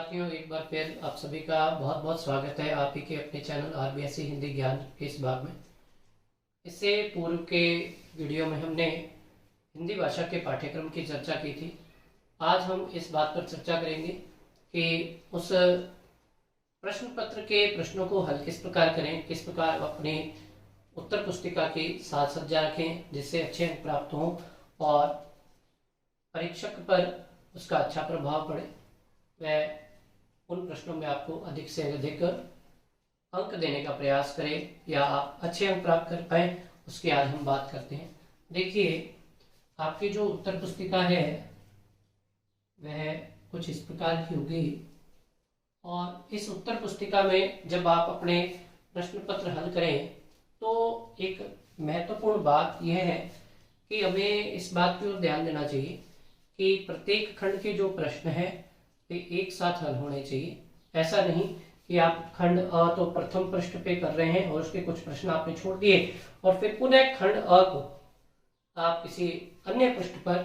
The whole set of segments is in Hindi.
साथियों, एक बार फिर आप सभी का बहुत बहुत स्वागत है आप ही के अपने चैनल आरबीएससी हिंदी ज्ञान के इस भाग में। इससे पूर्व के वीडियो में हमने हिंदी भाषा के पाठ्यक्रम की चर्चा की थी। आज हम इस बात पर चर्चा करेंगे कि उस प्रश्न पत्र के प्रश्नों को हल किस प्रकार करें, किस प्रकार अपनी उत्तर पुस्तिका की साज सज्जा रखें जिससे अच्छे अंक प्राप्त हों और परीक्षक पर उसका अच्छा प्रभाव पड़े। वह उन प्रश्नों में आपको अधिक से अधिक अंक देने का प्रयास करें या आप अच्छे अंक प्राप्त कर पाए, उसकी आज हम बात करते हैं। देखिए, आपकी जो उत्तर पुस्तिका है वह कुछ इस प्रकार की होगी और इस उत्तर पुस्तिका में जब आप अपने प्रश्न पत्र हल करें तो एक महत्वपूर्ण बात यह है कि हमें इस बात की ओर ध्यान देना चाहिए कि प्रत्येक खंड के जो प्रश्न है वे एक साथ हल होने चाहिए। ऐसा नहीं कि आप खंड अ तो प्रथम पृष्ठ पे कर रहे हैं और उसके कुछ प्रश्न आपने छोड़ दिए और फिर पुनः खंड अ को आप किसी अन्य पृष्ठ पर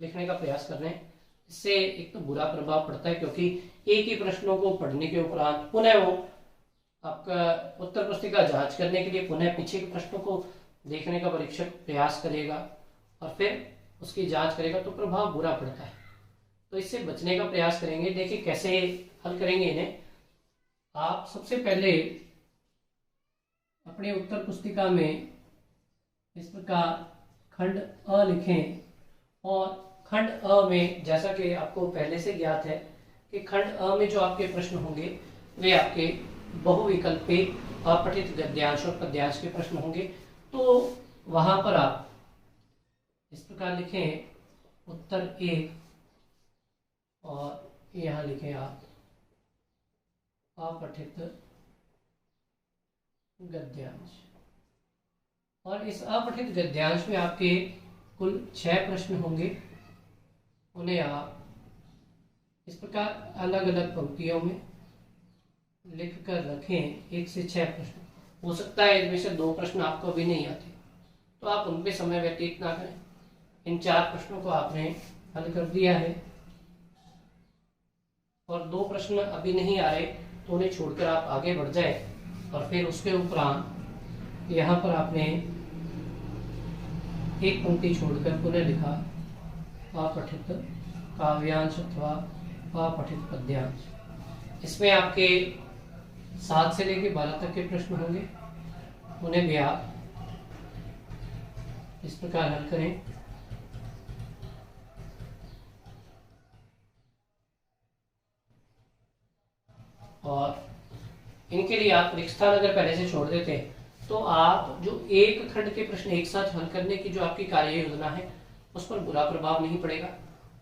लिखने का प्रयास कर रहे हैं। इससे एक तो बुरा प्रभाव पड़ता है क्योंकि एक ही प्रश्नों को पढ़ने के उपरांत पुनः वो आपका उत्तर पुस्तिका जांच करने के लिए पुनः पीछे के प्रश्नों को देखने का परीक्षक प्रयास करेगा और फिर उसकी जांच करेगा तो प्रभाव बुरा पड़ता है। तो इससे बचने का प्रयास करेंगे। देखिए कैसे हल करेंगे इन्हें। आप सबसे पहले अपने उत्तर पुस्तिका में इस प्रकार खंड अ लिखें और खंड अ में जैसा कि आपको पहले से ज्ञात है कि खंड अ में जो आपके प्रश्न होंगे वे आपके बहुविकल्पी अपठित गद्यांश और पद्यांश के प्रश्न होंगे। तो वहां पर आप इस प्रकार लिखें उत्तर 1 और यहाँ लिखें आप अपठित गद्यांश। और इस अपठित गद्यांश में आपके कुल 6 प्रश्न होंगे। उन्हें आप इस प्रकार अलग अलग पंक्तियों में लिख कर रखें। 1 से 6 प्रश्न हो सकता है इनमें से 2 प्रश्न आपको भी नहीं आते तो आप उन पे समय व्यतीत ना करें। इन 4 प्रश्नों को आपने हल कर दिया है और 2 प्रश्न अभी नहीं आ रहे तो उन्हें छोड़कर आप आगे बढ़ जाए और फिर उसके उपरांत यहाँ पर आपने एक पंक्ति छोड़कर पुनः लिखा अपठित काव्यांश अथवा अपठित पद्यांश। इसमें आपके 7 से लेकर 12 तक के प्रश्न होंगे। उन्हें भी आप इस प्रकार हल करें। और इनके लिए आप रिक्त स्थान अगर पहले से छोड़ देते हैं तो आप जो एक खंड के प्रश्न एक साथ हल करने की जो आपकी कार्य योजना है उस पर बुरा प्रभाव नहीं पड़ेगा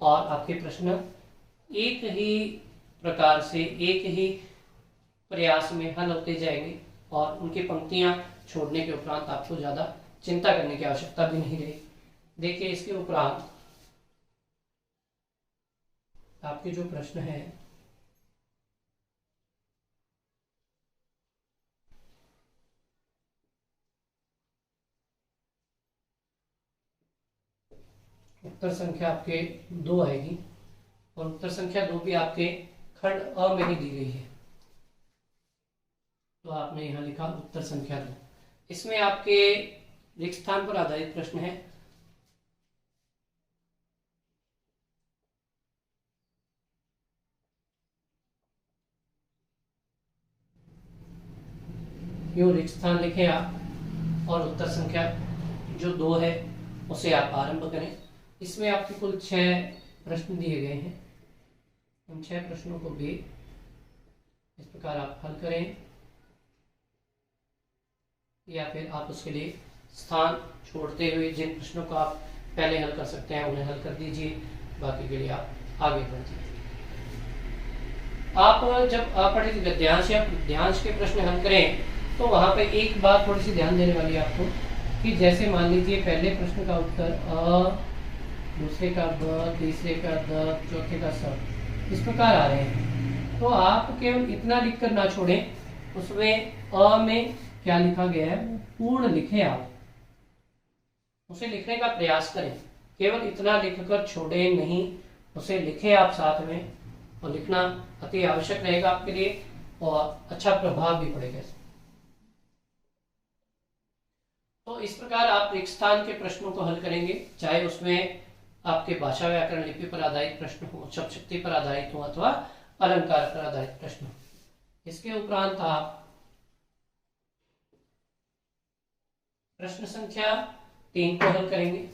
और आपके प्रश्न एक ही प्रकार से एक ही प्रयास में हल होते जाएंगे और उनकी पंक्तियां छोड़ने के उपरांत आपको ज्यादा चिंता करने की आवश्यकता भी नहीं रहेगी। देखिए, इसके उपरांत आपके जो प्रश्न है उत्तर संख्या आपके 2 आएगी और उत्तर संख्या 2 भी आपके खंड अ में ही दी गई है। तो आपने यहाँ लिखा उत्तर संख्या 2। इसमें आपके रिक्त स्थान पर आधारित प्रश्न है। यूं रिक्त स्थान लिखें आप और उत्तर संख्या जो 2 है उसे आप आरंभ करें। इसमें आपके कुल 6 प्रश्न दिए गए हैं। उन 6 प्रश्नों को भी इस प्रकार आप हल करें या फिर आप उसके लिए स्थान छोड़ते हुए जिन प्रश्नों को आप पहले हल कर सकते हैं उन्हें हल कर दीजिए। बाकी के लिए आप आगे बढ़ जाइए। आप जब अपठित गद्यांश या पद्यांश के प्रश्न हल करें तो वहां पे एक बात थोड़ी सी ध्यान देने वाली है आपको कि जैसे मान लीजिए पहले प्रश्न का उत्तर अ, दूसरे का ब, तीसरे का द, चौथे का स इस प्रकार आ रहे हैं तो आप केवल इतना लिखकर ना छोड़ें। उसमें अ में क्या लिखा गया है पूर्ण लिखें। आप उसे लिखने का प्रयास करें, केवल इतना लिखकर छोड़े नहीं, उसे लिखें आप साथ में और लिखना अति आवश्यक रहेगा आपके लिए और अच्छा प्रभाव भी पड़ेगा। तो इस प्रकार आप रिक्त स्थान के प्रश्नों को हल करेंगे, चाहे उसमें आपके भाषा व्याकरण लिपि पर आधारित प्रश्न हो, शब्द शक्ति पर आधारित हो अथवा अलंकार पर आधारित प्रश्न हो। इसके उपरांत आप प्रश्न संख्या 3 को हल करेंगे,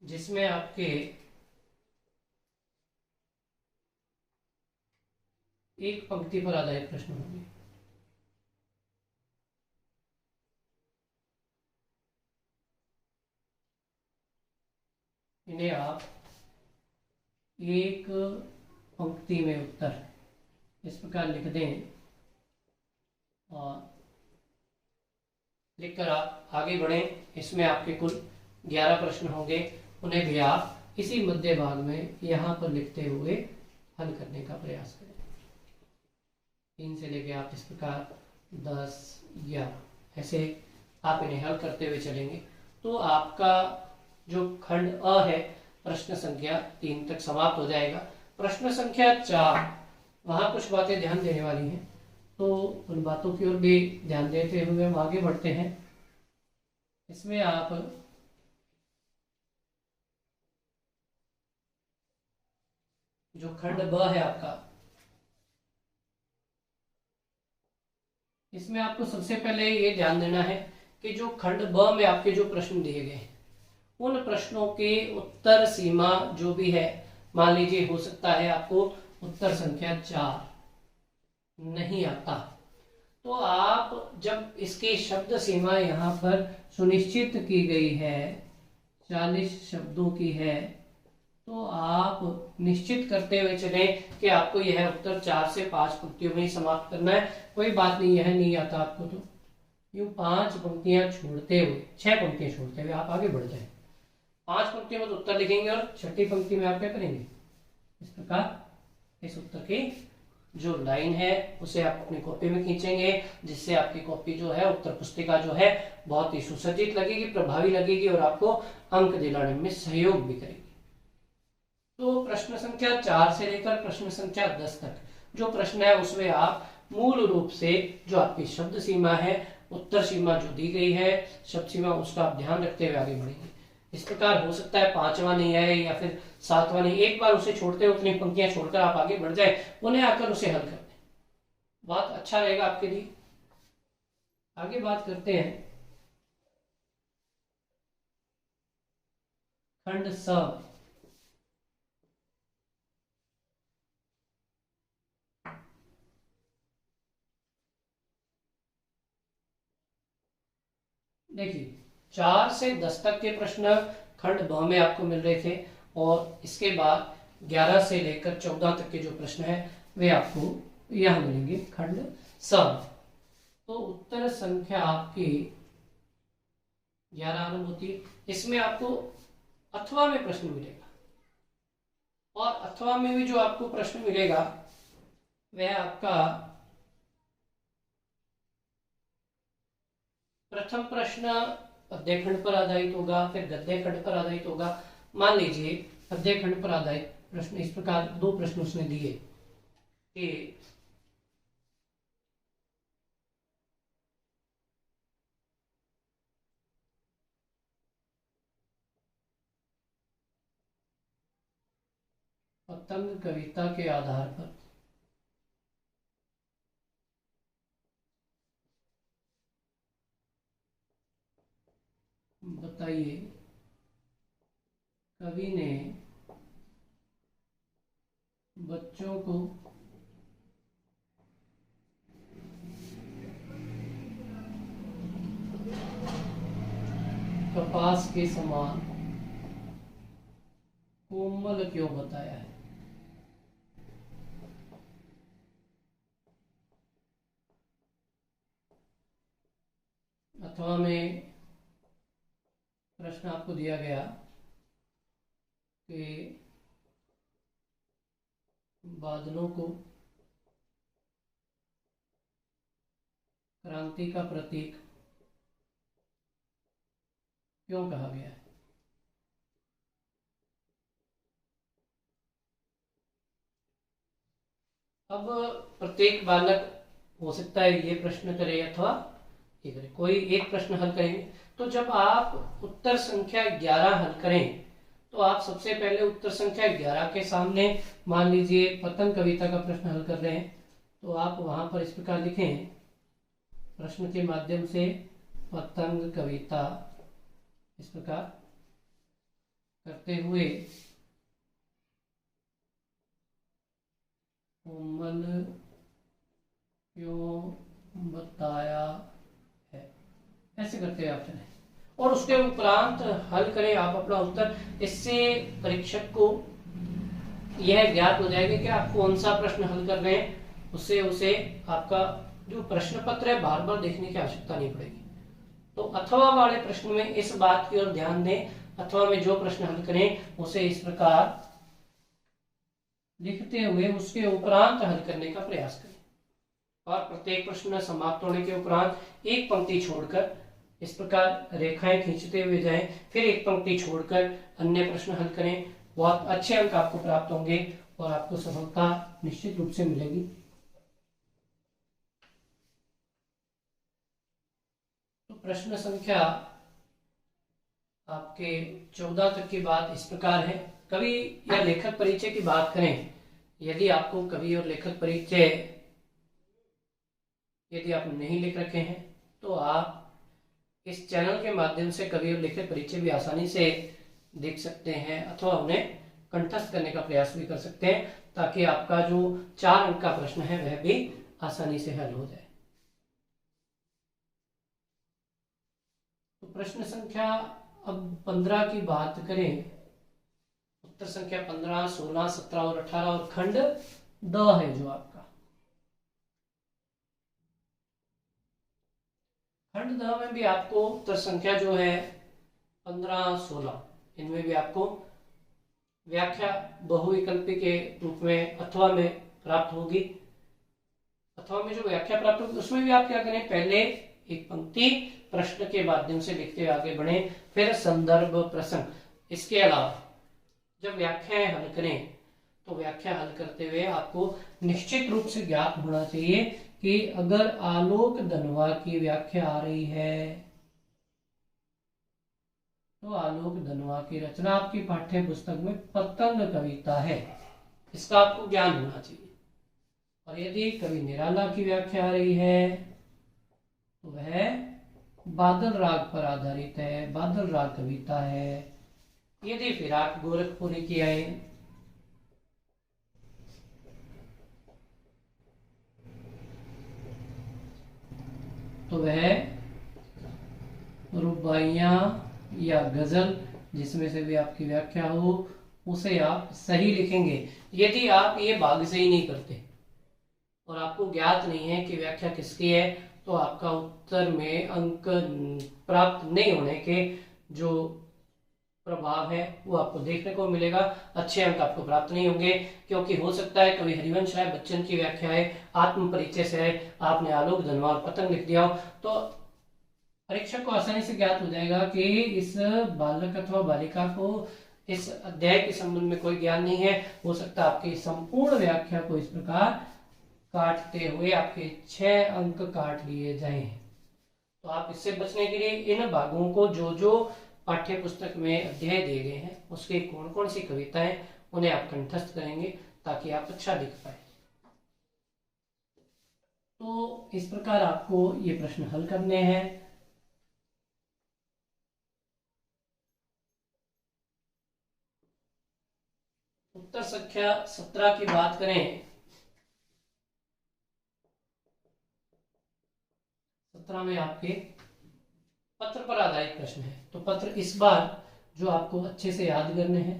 जिसमें आपके एक पंक्ति पर आधारित प्रश्न होंगे। इन्हें आप एक पंक्ति में उत्तर इस प्रकार लिख दें और लिखकर आप आगे बढ़ें। इसमें आपके कुल 11 प्रश्न होंगे, उन्हें भी आप इसी मध्य भाग में यहाँ पर लिखते हुए हल करने का प्रयास करें। 3 से लेके आप इस प्रकार 10, 11 ऐसे आप इन्हें हल करते हुए चलेंगे तो आपका जो खंड अ है प्रश्न संख्या 3 तक समाप्त हो जाएगा। प्रश्न संख्या 4 वहां कुछ बातें ध्यान देने वाली हैं, तो उन बातों की ओर भी ध्यान देते हुए हम आगे बढ़ते हैं। इसमें आप जो खंड ब है आपका, इसमें आपको सबसे पहले ये ध्यान देना है कि जो खंड ब में आपके जो प्रश्न दिए गए हैं उन प्रश्नों के उत्तर सीमा जो भी है, मान लीजिए हो सकता है आपको उत्तर संख्या 4 नहीं आता, तो आप जब इसकी शब्द सीमा यहाँ पर सुनिश्चित की गई है 40 शब्दों की है, तो आप निश्चित करते हुए चले कि आपको यह उत्तर 4 से 5 पंक्तियों में ही समाप्त करना है। कोई बात नहीं, यह नहीं आता आपको तो यूं 5 पंक्तियां छोड़ते हुए, 6 पंक्तियां छोड़ते हुए आप आगे बढ़ जाए। 5 पंक्तियों में तो उत्तर लिखेंगे और 6ठी पंक्ति में आप क्या करेंगे, इस प्रकार इस उत्तर की जो लाइन है उसे आप अपनी कॉपी में खींचेंगे, जिससे आपकी कॉपी जो है उत्तर पुस्तिका जो है बहुत ही सुसज्जित लगेगी, प्रभावी लगेगी और आपको अंक दिलाने में सहयोग भी करेगी। तो प्रश्न संख्या 4 से लेकर प्रश्न संख्या 10 तक जो प्रश्न है उसमें आप मूल रूप से जो आपकी शब्द सीमा है, उत्तर सीमा जो दी गई है, शब्द सीमा, उसका आप ध्यान रखते हुए आगे बढ़ेंगे। इस प्रकार हो सकता है 5वां नहीं आए या फिर 7वां नहीं, एक बार उसे छोड़ते हुए उतनी पंक्तियां छोड़कर आप आगे बढ़ जाए, उन्हें आकर उसे हल कर दें, बहुत अच्छा रहेगा आपके लिए। आगे बात करते हैं खंड स। देखिए 4 से 10 तक के प्रश्न खंड ब में आपको मिल रहे थे और इसके बाद 11 से लेकर 14 तक के जो प्रश्न है वे आपको यहां मिलेंगे खंड स। तो उत्तर संख्या आपकी 11 आरंभ होती है। इसमें आपको अथवा में प्रश्न मिलेगा और अथवा में भी जो आपको प्रश्न मिलेगा वह आपका प्रथम प्रश्न पद्य खंड पर आधारित होगा, फिर गद्य खंड पर आधारित होगा। मान लीजिए पद्य खंड पर आधारित प्रश्न इस प्रकार 2 प्रश्न उसने दिए कि पतंग कविता के आधार पर बताइए कवि ने बच्चों को कपास के समान कोमल क्यों बताया है। अथवा में प्रश्न आपको दिया गया कि बादलों को क्रांति का प्रतीक क्यों कहा गया है। अब प्रत्येक बालक हो सकता है ये प्रश्न करे अथवा ये करे, कोई एक प्रश्न हल करेंगे। तो जब आप उत्तर संख्या 11 हल करें तो आप सबसे पहले उत्तर संख्या 11 के सामने मान लीजिए पतंग कविता का प्रश्न हल कर रहे हैं, तो आप वहां पर इस प्रकार लिखें, प्रश्न के माध्यम से पतंग कविता इस प्रकार करते हुए कोमल क्यों बताया है, ऐसे करते हुए आप चलें और उसके उपरांत हल करें आप अपना उत्तर। इससे परीक्षक को यह ज्ञात हो जाएगा कि आप कौन सा प्रश्न हल कर रहे हैं, उससे उसे आपका जो प्रश्न पत्र है बार बार देखने की आवश्यकता नहीं पड़ेगी। तो अथवा वाले प्रश्न में इस बात की ओर ध्यान दें, अथवा में जो प्रश्न हल करें उसे इस प्रकार लिखते हुए उसके उपरांत हल करने का प्रयास करें और प्रत्येक प्रश्न समाप्त होने के उपरांत एक पंक्ति छोड़कर इस प्रकार रेखाएं खींचते हुए जाएं, फिर एक पंक्ति छोड़कर अन्य प्रश्न हल करें। बहुत अच्छे अंक आपको प्राप्त होंगे और आपको सफलता निश्चित रूप से मिलेगी। तो प्रश्न संख्या आपके 14 तक की बात इस प्रकार है। कवि या लेखक परिचय की बात करें, यदि आपको कवि और लेखक परिचय यदि आप नहीं लिख रखे हैं तो आप इस चैनल के माध्यम से कवि और लेखक परिचय भी आसानी से देख सकते हैं अथवा उन्हें कंठस्थ करने का प्रयास भी कर सकते हैं, ताकि आपका जो 4 अंक का प्रश्न है वह भी आसानी से हल हो जाए। तो प्रश्न संख्या अब 15 की बात करें, उत्तर संख्या 15, 16, 17 और 18 और खंड द है जो आपका खंड द में भी आपको उत्तर संख्या जो है 15, 16 इनमें भी आपको व्याख्या बहुविकल्पी के रूप में अथवा में प्राप्त होगी। अथवा में जो व्याख्या प्राप्त होगी उसमें भी आप क्या करें, पहले एक पंक्ति प्रश्न के माध्यम से लिखते हुए आगे बढ़े, फिर संदर्भ प्रसंग। इसके अलावा जब व्याख्याएं हल करें तो व्याख्या हल करते हुए आपको निश्चित रूप से ज्ञात होना चाहिए कि अगर आलोक धनवा की व्याख्या आ रही है तो आलोक धनवा की रचना आपकी पाठ्य पुस्तक में पतंग कविता है, इसका आपको ज्ञान होना चाहिए। और यदि कवि निराला की व्याख्या आ रही है तो वह बादल राग पर आधारित है, बादल राग कविता है। यदि फिराक गोरखपुरी की आए तो वह रुबाइयां या गजल जिसमें से भी आपकी व्याख्या हो उसे आप सही लिखेंगे। यदि आप ये भाग से ही नहीं करते और आपको ज्ञात नहीं है कि व्याख्या किसकी है तो आपका उत्तर में अंक प्राप्त नहीं होने के जो प्रभाव है वो आपको देखने को मिलेगा। अच्छे अंक आपको प्राप्त नहीं होंगे, क्योंकि हो सकता है कवि हरिवंश राय बच्चन की व्याख्या है, आत्म परिचय से है, आपने आलोक धनवा और पतंग लिख दिया हो तो परीक्षक को आसानी से ज्ञात हो जाएगा कि इस बालक अथवा बालिका को इस अध्याय के संबंध में कोई ज्ञान नहीं है। हो सकता है आपकी संपूर्ण व्याख्या को इस प्रकार काटते हुए आपके 6 अंक काट लिए जाएं। तो आप इससे बचने के लिए इन भागों को जो जो पाठ्य पुस्तक में अध्याय दिए गए हैं उसके कौन कौन सी कविताएं उन्हें आप कंठस्थ करेंगे ताकि आप अच्छा लिख पाए। तो इस प्रकार आपको ये प्रश्न हल करने हैं। उत्तर संख्या 17 की बात करें, 17 में आपके पत्र पर आधारित प्रश्न है। तो पत्र इस बार जो आपको अच्छे से याद करने हैं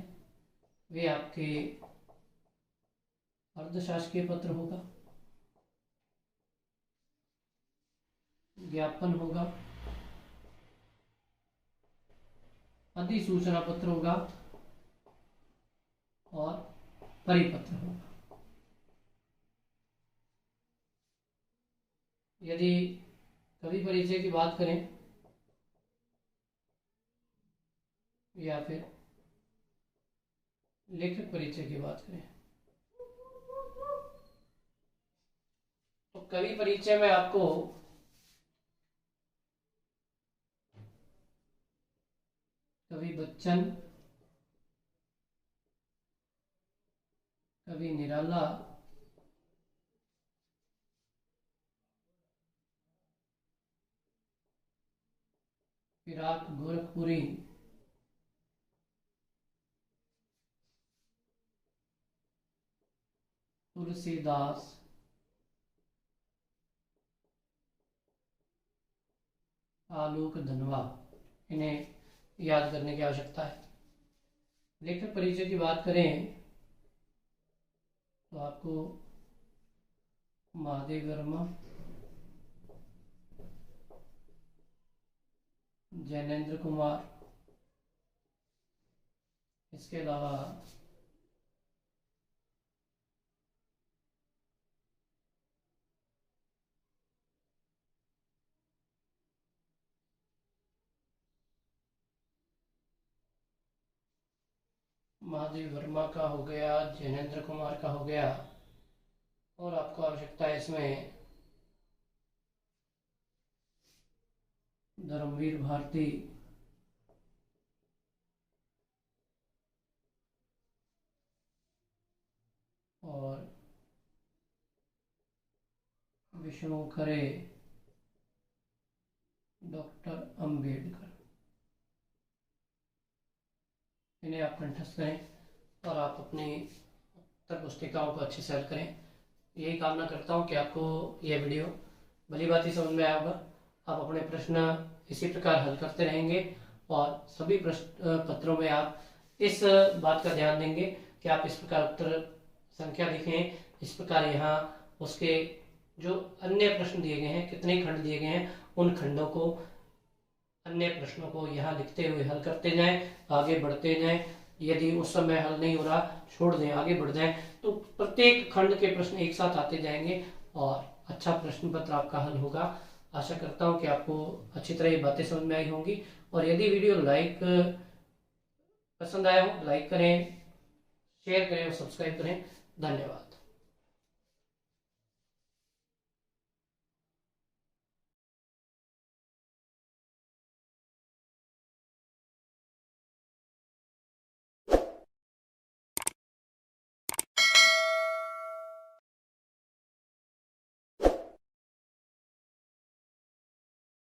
वे आपके अर्धशासकीय पत्र होगा, ज्ञापन होगा, अधिसूचना पत्र होगा और परिपत्र होगा। यदि कवि परिचय की बात करें या फिर लेखक परिचय की बात करें कवि परिचय में आपको कवि बच्चन, कवि निराला, फिराक गोरखपुरी, तुलसीदास, आलोक धनवा, इन्हें याद करने की आवश्यकता है। लेखक परिचय की बात करें तो आपको महादेव वर्मा, जैनेन्द्र कुमार, इसके अलावा महादेव वर्मा का हो गया, जैनेन्द्र कुमार का हो गया, और आपको आवश्यकता है इसमें धर्मवीर भारती, और विष्णु खरे, डॉक्टर अंबेडकर, इन्हें आप कंठस्थ करें और आप अपनी उत्तर पुस्तिकाओं को अच्छे से हल करें। यही कामना करता हूं कि आपको यह वीडियो भली बात ही समझ में आया होगा। आप अपने प्रश्न इसी प्रकार हल करते रहेंगे और सभी प्रश्न पत्रों में आप इस बात का ध्यान देंगे कि आप इस प्रकार उत्तर संख्या लिखें, इस प्रकार यहाँ उसके जो अन्य प्रश्न दिए गए हैं, कितने खंड दिए गए हैं, उन खंडों को, अन्य प्रश्नों को यहाँ लिखते हुए हल करते जाएं, आगे बढ़ते जाएं। यदि उस समय हल नहीं हो रहा, छोड़ दें, आगे बढ़ जाएं, तो प्रत्येक खंड के प्रश्न एक साथ आते जाएंगे और अच्छा प्रश्न पत्र आपका हल होगा। आशा करता हूं कि आपको अच्छी तरह ये बातें समझ में आई होंगी। और यदि वीडियो पसंद आया हो, लाइक करें, शेयर करें और सब्सक्राइब करें। धन्यवाद।